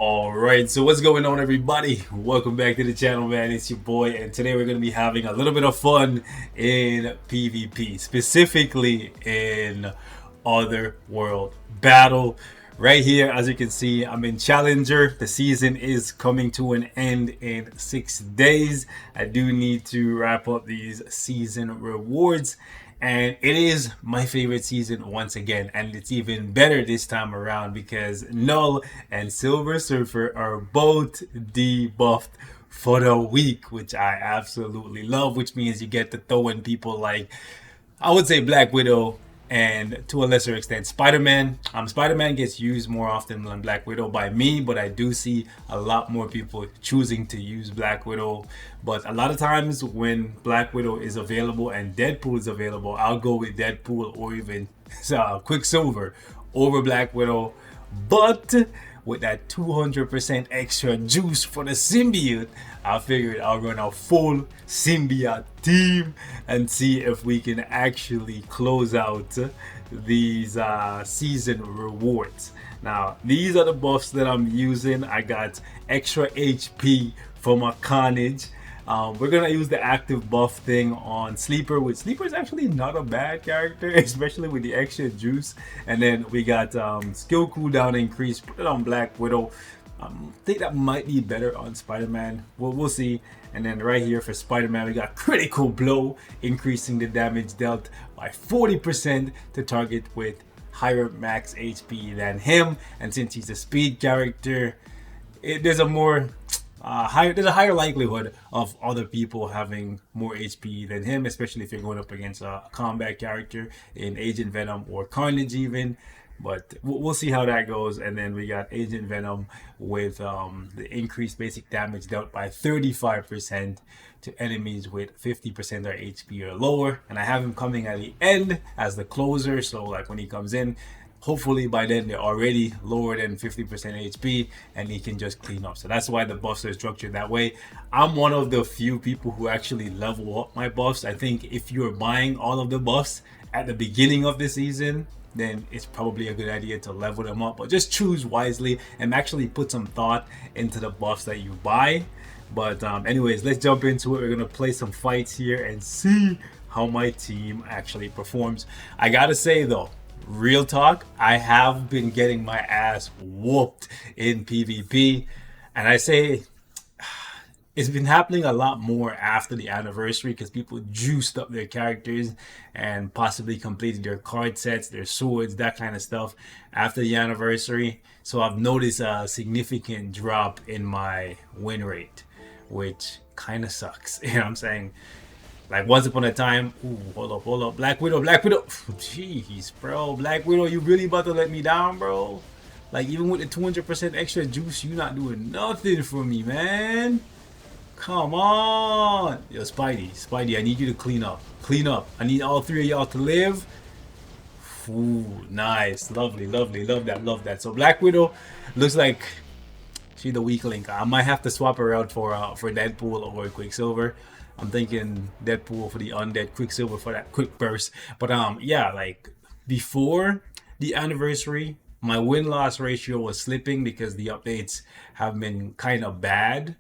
Alright, so what's going on, everybody? Welcome back to the channel, man. It's your boy, and today we're going to be having a little bit of fun in PvP, specifically in Other World Battle. Right here, as you can see, I'm in Challenger. The season is coming to an end in 6 days. I do need to wrap up these season rewards. And it is my favorite season once again, and it's even better this time around because Null and Silver Surfer are both debuffed for the week, which I absolutely love, which means you get to throw in people like, I would say, Black Widow, and to a lesser extent Spider-Man. Spider-Man gets used more often than Black Widow by me, but I do see a lot more people choosing to use Black Widow. But a lot of times when Black Widow is available and Deadpool is available, I'll go with Deadpool or even Quicksilver over Black Widow. But with that 200% extra juice for the symbiote, I figured I'll run a full symbiote team and see if we can actually close out these season rewards. Now, these are the buffs that I'm using. I got extra HP from a Carnage. We're gonna use the active buff thing on Sleeper, which Sleeper is actually not a bad character, especially with the extra juice. And then we got skill cooldown increase, put it on Black Widow. I think that might be better on Spider-Man. We'll see. And then right here for Spider-Man, we got critical blow, increasing the damage dealt by 40% to target with higher max HP than him. And since he's a speed character, there's a higher likelihood of other people having more HP than him, especially if you're going up against a combat character in Agent Venom or Carnage even. But we'll see how that goes. And then we got Agent Venom with the increased basic damage dealt by 35% to enemies with 50% or HP or lower. And I have him coming at the end as the closer, so like when he comes in, hopefully by then they're already lower than 50% HP and he can just clean up. So that's why the buffs are structured that way. I'm one of the few people who actually level up my buffs. I think if you're buying all of the buffs at the beginning of the season, then it's probably a good idea to level them up, but just choose wisely and actually put some thought into the buffs that you buy. But anyways, let's jump into it. We're gonna play some fights here and see how my team actually performs. I gotta say though, real talk, I have been getting my ass whooped in PvP, and I say it's been happening a lot more after the anniversary because people juiced up their characters and possibly completed their card sets, their swords, that kind of stuff after the anniversary. So I've noticed a significant drop in my win rate, which kind of sucks. You know what I'm saying? Like once upon a time, ooh, hold up, Black Widow. Jeez, bro, Black Widow, you really about to let me down, bro? Like even with the 200% extra juice, you not doing nothing for me, man. Come on, yo, Spidey, I need you to clean up. I need all three of y'all to live. Ooh, nice, lovely, love that. So Black Widow looks like she's the weak link. I might have to swap her out for Deadpool or Quicksilver. I'm thinking Deadpool for the undead, Quicksilver for that quick burst. But yeah, like before the anniversary, my win-loss ratio was slipping because the updates have been kind of bad.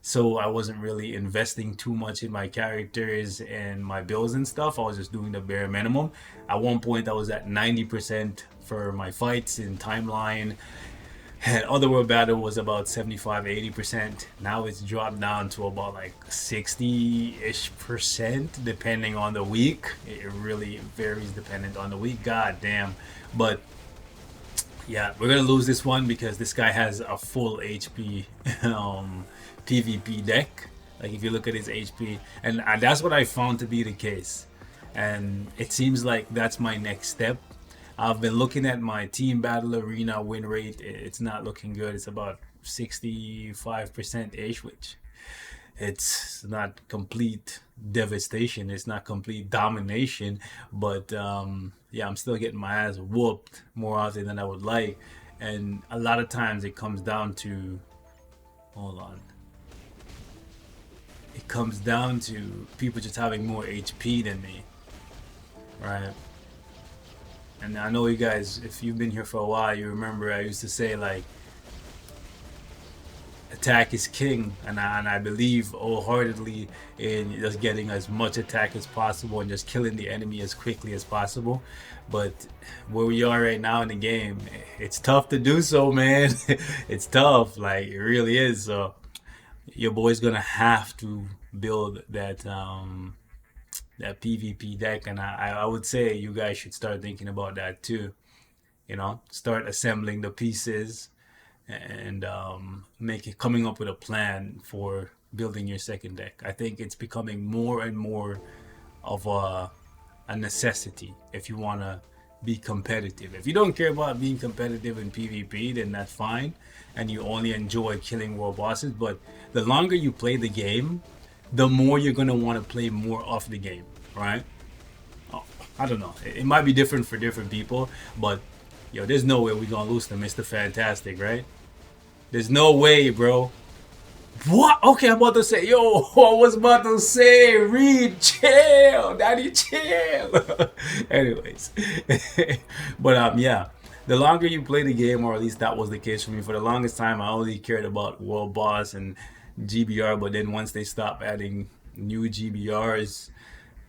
So I wasn't really investing too much in my characters and my builds and stuff. I was just doing the bare minimum. At one point I was at 90% for my fights in timeline. And Otherworld Battle was about 75-80%. Now it's dropped down to about like 60-ish% depending on the week. It really varies dependent on the week. God damn. But yeah, we're gonna lose this one because this guy has a full HP PvP deck. Like if you look at his HP, and that's what I found to be the case, and it seems like that's my next step. I've been looking at my team battle arena win rate. It's not looking good. It's about 65% ish, which it's not complete devastation, it's not complete domination, but yeah, I'm still getting my ass whooped more often than I would like. And a lot of times it comes down to, hold on, it comes down to people just having more HP than me, right? And I know you guys, if you've been here for a while, you remember I used to say like, attack is king, and I believe wholeheartedly in just getting as much attack as possible and just killing the enemy as quickly as possible. But where we are right now in the game, it's tough to do so, man. It's tough, like it really is. So your boy's gonna have to build that PvP deck, and I would say you guys should start thinking about that too. You know, start assembling the pieces and coming up with a plan for building your second deck. I think it's becoming more and more of a necessity if you want to be competitive. If you don't care about being competitive in PvP, then that's fine, and you only enjoy killing world bosses. But the longer you play the game, the more you're gonna want to play more of the game, right? Oh, I don't know. It might be different for different people, but yo, there's no way we're gonna lose to Mr. Fantastic, right? There's no way, bro. What? Okay, I'm about to say, yo, I was about to say, Reed, chill, daddy, chill. Anyways, but yeah, the longer you play the game, or at least that was the case for me. For the longest time, I only cared about World Boss and GBR, but then once they stopped adding new GBRs,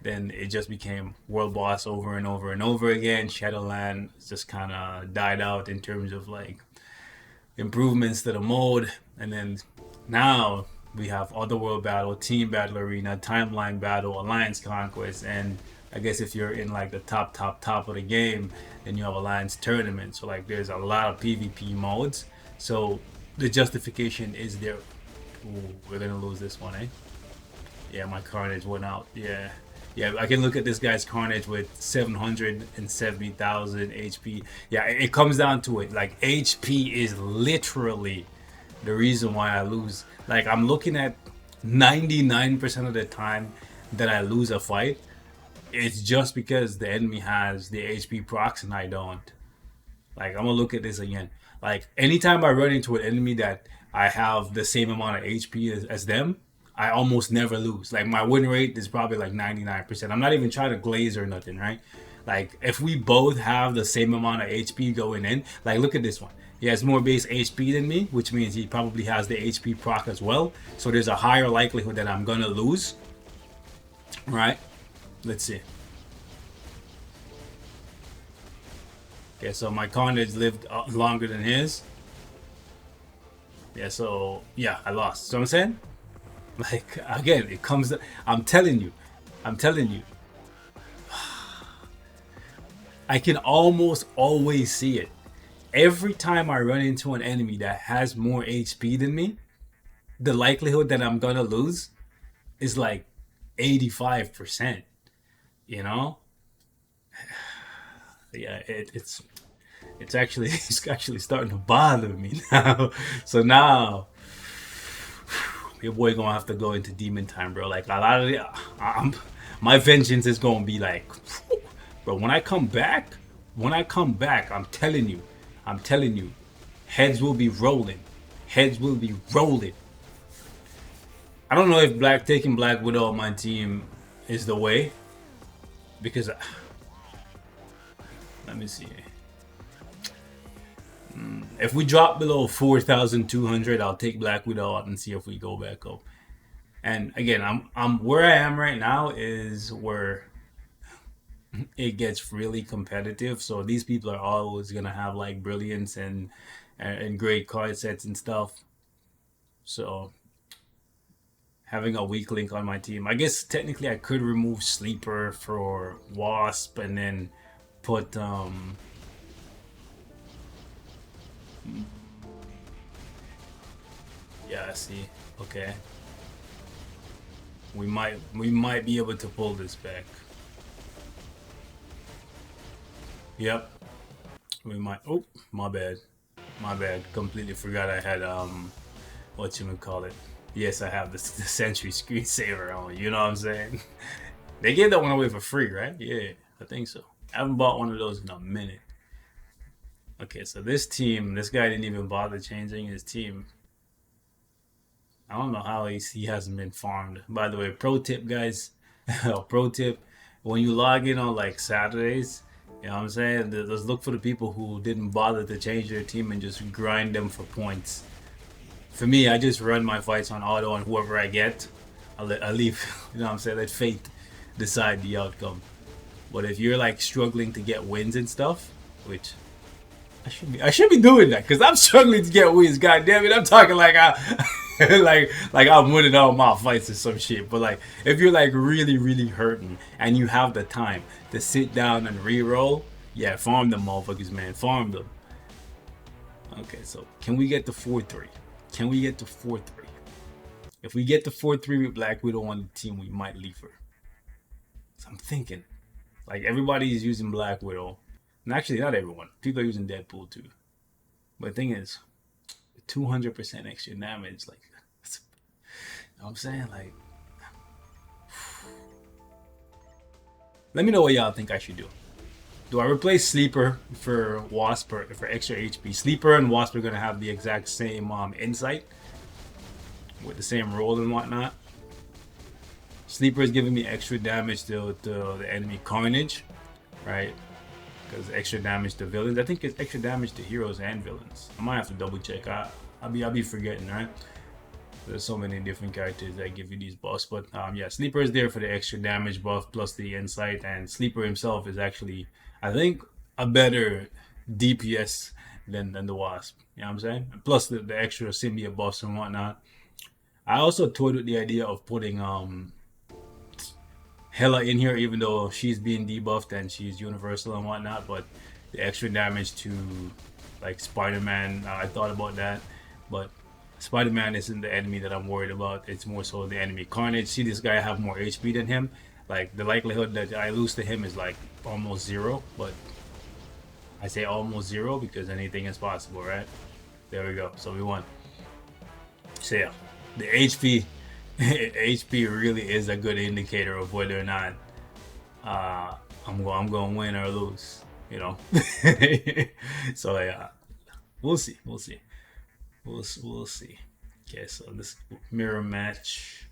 then it just became World Boss over and over and over again. Shadowland just kind of died out in terms of like improvements to the mode, and then now we have Otherworld Battle, Team Battle Arena, Timeline Battle, Alliance Conquest, and I guess if you're in like the top of the game, then you have Alliance Tournament. So like there's a lot of PvP modes. So the justification is there. Ooh, we're gonna lose this one, eh? Yeah, my Carnage went out. Yeah. Yeah, I can look at this guy's Carnage with 770,000 HP. Yeah, it comes down to it. Like, HP is literally the reason why I lose. Like, I'm looking at 99% of the time that I lose a fight, it's just because the enemy has the HP procs and I don't. Like, I'm gonna look at this again. Like, anytime I run into an enemy that I have the same amount of HP as them, I almost never lose. Like, my win rate is probably like 99%. I'm not even trying to glaze or nothing, right? Like, if we both have the same amount of HP going in, like, look at this one. He has more base HP than me, which means he probably has the HP proc as well. So there's a higher likelihood that I'm gonna lose, right? Let's see. Okay, so my Carnage lived longer than his. Yeah, so, yeah, I lost. So I'm saying? Like, again, it comes, I'm telling you, I can almost always see it. Every time I run into an enemy that has more HP than me, the likelihood that I'm gonna lose is like 85%, you know? Yeah, it's actually, it's actually starting to bother me now. So now, your boy gonna have to go into demon time, bro. Like, a lot of the, my vengeance is gonna be like, bro. When I come back, I'm telling you, heads will be rolling. Heads will be rolling. I don't know if taking Black Widow on my team is the way, because let me see. If we drop below 4,200, I'll take Black Widow out and see if we go back up. And again, I'm where I am right now is where it gets really competitive. So these people are always gonna have like brilliance and great card sets and stuff. So having a weak link on my team, I guess technically I could remove Sleeper for Wasp and then put yeah, I see. Okay. We might be able to pull this back. Yep. We might. Oh, my bad. My bad. Completely forgot I had what you would call it. Yes, I have the Sentry screensaver on. You know what I'm saying? They gave that one away for free, right? Yeah, I think so. I haven't bought one of those in a minute. Okay, so this team, this guy didn't even bother changing his team. I don't know how he hasn't been farmed. By the way, pro tip, guys. Pro tip, when you log in on like Saturdays, you know what I'm saying? Let's look for the people who didn't bother to change their team and just grind them for points. For me, I just run my fights on auto, and whoever I get, I leave. You know what I'm saying? Let fate decide the outcome. But if you're like struggling to get wins and stuff, which I should be doing that because I'm struggling to get wins. God damn it, I'm talking like like I'm winning all my fights or some shit. But like, if you're like really hurting and you have the time to sit down and re-roll, yeah, farm them motherfuckers, man, farm them. Okay, so can we get the 4-3? Can we get the 4-3? If we get the 4-3 with Black Widow on the team, we might leave her. So I'm thinking, like, everybody is using Black Widow. And actually, not everyone. People are using Deadpool too. But the thing is, 200% extra damage, like, you know what I'm saying? Like, let me know what y'all think I should do. Do I replace Sleeper for Wasp for extra HP? Sleeper and Wasp are going to have the exact same insight with the same role and whatnot. Sleeper is giving me extra damage to the enemy Carnage, right? Because extra damage to villains. I think it's extra damage to heroes and villains. I might have to double check. I'll be forgetting, right? There's so many different characters that give you these buffs, but yeah, Sleeper is there for the extra damage buff plus the insight, and Sleeper himself is actually, I think, a better DPS than the Wasp. You know what I'm saying? Plus the extra symbiote buffs and whatnot. I also toyed with the idea of putting Hela in here, even though she's being debuffed and she's universal and whatnot, but the extra damage to like Spider-Man, I thought about that, but Spider-Man isn't the enemy that I'm worried about. It's more so the enemy Carnage. See this guy have more HP than him. Like, the likelihood that I lose to him is like almost zero, but I say almost zero because anything is possible, right? There we go. So we won. So yeah, the HP really is a good indicator of whether or not I'm going to win or lose, you know. So yeah, we'll see. We'll see. Okay, so this mirror match,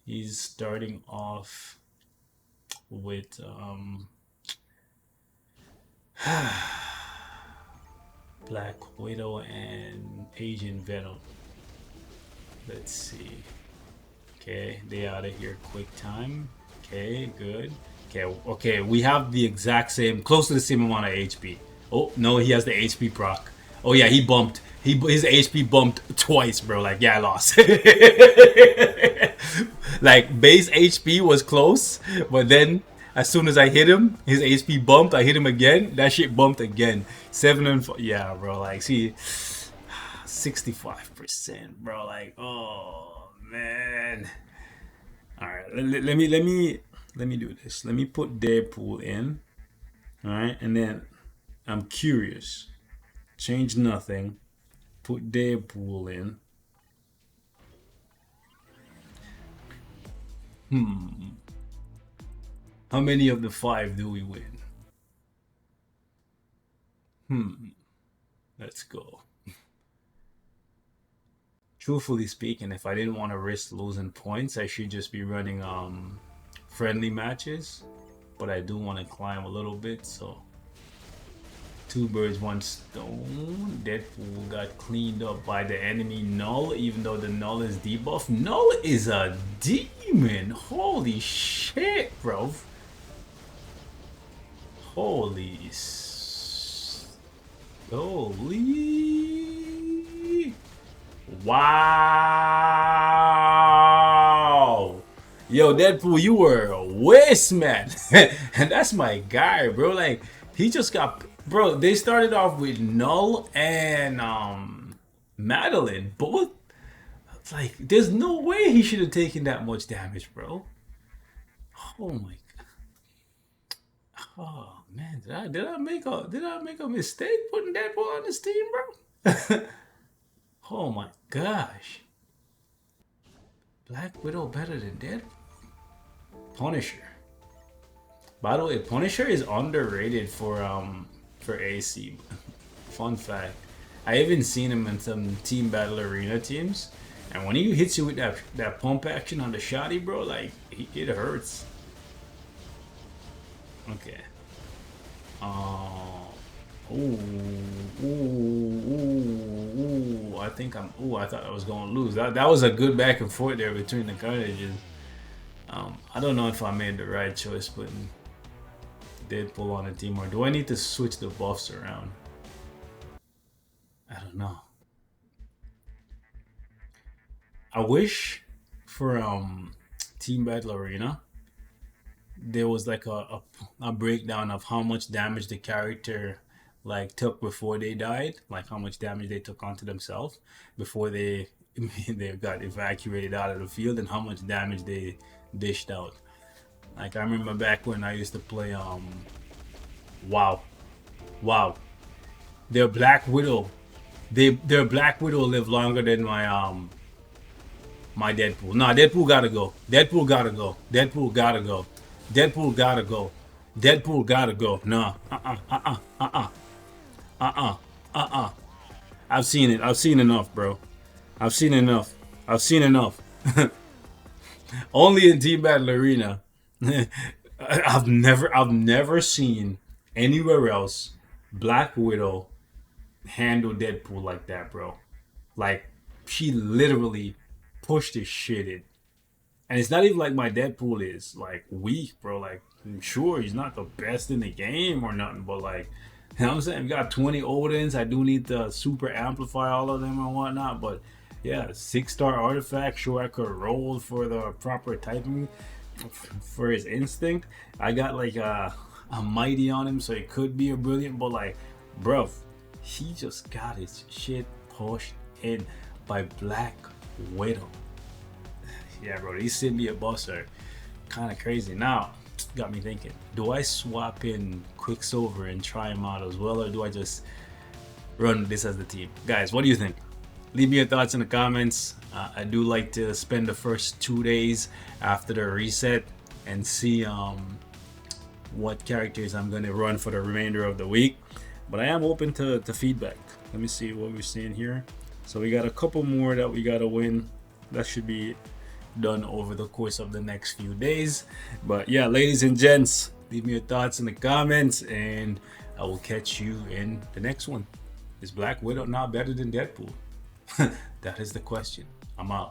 he's starting off with Black Widow and Agent Venom. Let's see. Okay, they out of here quick time. Okay, good. Okay, we have the exact same, close to the same amount of HP. Oh no, he has the HP proc. Oh yeah, he bumped. His HP bumped twice, bro. Like, yeah, I lost. Like, base HP was close, but then as soon as I hit him, his HP bumped. I hit him again. That shit bumped again. 7 and 4. Yeah, bro. Like, see, 65%, bro. Like, oh man. All right, let me do this. Let me put Deadpool in. All right, and then I'm curious. Change nothing. Put Deadpool in. How many of the 5 do we win? Let's go. Truthfully speaking, if I didn't want to risk losing points, I should just be running friendly matches. But I do want to climb a little bit, so 2 birds, 1 stone. Deadpool got cleaned up by the enemy Null, even though the Null is debuffed. Null is a demon. Holy shit, bro. Holy. Wow. Yo, Deadpool, you were a waste, man. And that's my guy, bro. Like, he just got... Bro, they started off with Null and Madeline. Both... Like, there's no way he should have taken that much damage, bro. Oh, my God. Oh, man. Did I make a mistake putting Deadpool on this team, bro? Oh, my gosh. Black Widow better than Deadpool? Punisher. By the way, Punisher is underrated for AC. Fun fact. I even seen him in some team battle arena teams, and when he hits you with that pump action on the shotty, bro, like, it hurts. Okay. I think I'm. Oh, I thought I was going to lose. That was a good back and forth there between the carnages. I don't know if I made the right choice putting Deadpool on the team, or do I need to switch the buffs around? I don't know. I wish for Team Battle Arena there was like a breakdown of how much damage the character like took before they died, like how much damage they took onto themselves before they they got evacuated out of the field, and how much damage they dished out. Like I remember back when I used to play wow, wow, their Black Widow, their Black Widow lived longer than my Deadpool. Nah, Deadpool gotta go. Deadpool gotta go. Deadpool gotta go. Deadpool gotta go. Deadpool gotta go. Nah. I've seen it. I've seen enough, bro. I've seen enough. I've seen enough. Only in Team Battle Arena. I've never seen anywhere else Black Widow handle Deadpool like that, bro. Like she literally pushed his shit in. And it's not even like my Deadpool is like weak, bro. Like I'm sure he's not the best in the game or nothing, but like you know what I'm saying? We got 20 Odins. I do need to super amplify all of them and whatnot, but yeah, 6-star artifact. Sure, I could roll for the proper typing for his instinct. I got like a mighty on him, so it could be a brilliant, but like, bro, he just got his shit pushed in by Black Widow. Yeah, bro, these symbiote buffs are kind of crazy. Now, got me thinking, do I swap in Quicksilver and try him out as well, or do I just run this as the team? Guys, what do you think? Leave me your thoughts in the comments. I do like to spend the first 2 days after the reset and see what characters I'm going to run for the remainder of the week. But I am open to feedback. Let me see what we're seeing here. So we got a couple more that we got to win. That should be done over the course of the next few days. But yeah, ladies and gents, leave me your thoughts in the comments, and I will catch you in the next one. Is Black Widow now better than Deadpool? That is the question. I'm out.